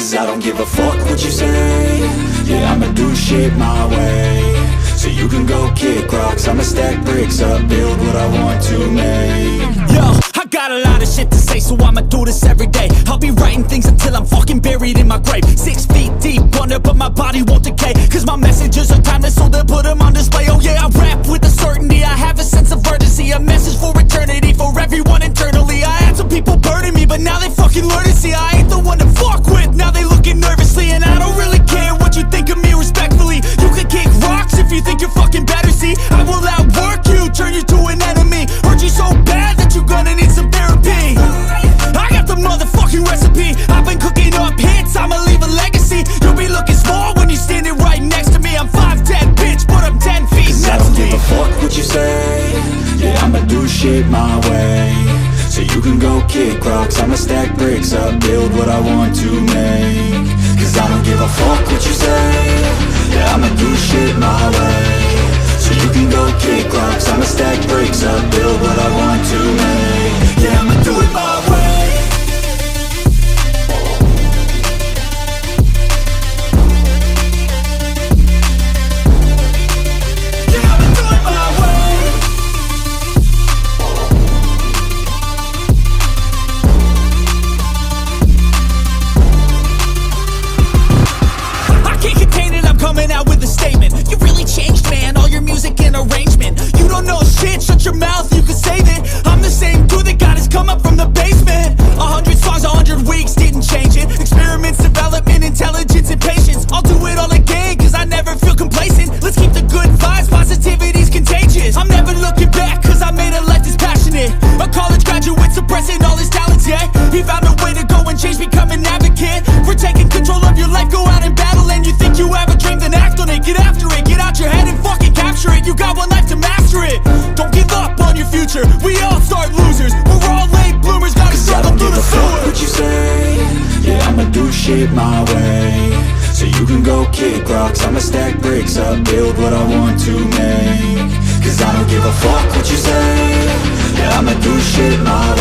Cause I don't give a fuck what you say. Yeah, I'ma do shit my way. So you can go kick rocks, I'ma stack bricks up, build what I want to make. Yo, I got a lot of shit to say, so I'ma do this every day. I'll be writing things until I'm fucking buried in my grave. 6 feet deep under, but my body won't decay. Cause my messages are timeless, so they'll put them on display. Oh yeah, I rap with a certainty, I have a sense of urgency. A message for eternity, for everyone internally. I had some people burning me, but now they fucking learn to see I ain't the one to fuck with, now they looking nervously. And I don't really care what you think of me, respectfully. You can kick rocks if you think you're fucking better, see. I will outwork you, turn you to an enemy. Hurt you so bad that you're gonna need some therapy. I got the motherfucking recipe. I've been cooking up hits, I'ma leave a legacy. You'll be looking small when you're standing right next to me. I'm 5'10", bitch, but I'm 10 feet Cause I don't give a fuck what you say. Yeah, I'ma do shit my way. So you can go kick rocks, I'ma stack bricks up, build what I want to make. Cause I don't give a fuck what you say. Yeah, I'ma do shit my way. So you can go kick rocks, I'ma stack bricks up, build what I want to make. Yeah, I'ma do it my way. Coming out with a statement. You really changed, man, all your music and arrangement. You don't know shit, shut your mouth, you can save it. I'm the same dude that got his come up from the basement. 100 songs, 100 weeks, didn't change it. Experiments, development, intelligence, and patience. I'll do it all again, cause I never feel complacent. Let's keep the good vibes, positivity's contagious. I'm never looking back, cause I made a life that's passionate. A college graduate suppressing all his talents, yeah. He found a way to go and change, become an advocate. For taking control of your life, go out and battle. And you think you have a dream, then act on it, get after it. Get out your head and fucking capture it. You got one life to master it. Don't give up on your future, we all start losers. We're all late bloomers, gotta struggle through the sewer. I don't give a fuck what you say. Yeah, I'ma do shit my way. So you can go kick rocks, I'ma stack bricks up, build what I want to make. Cause I don't give a fuck what you say. Yeah, I'ma do shit my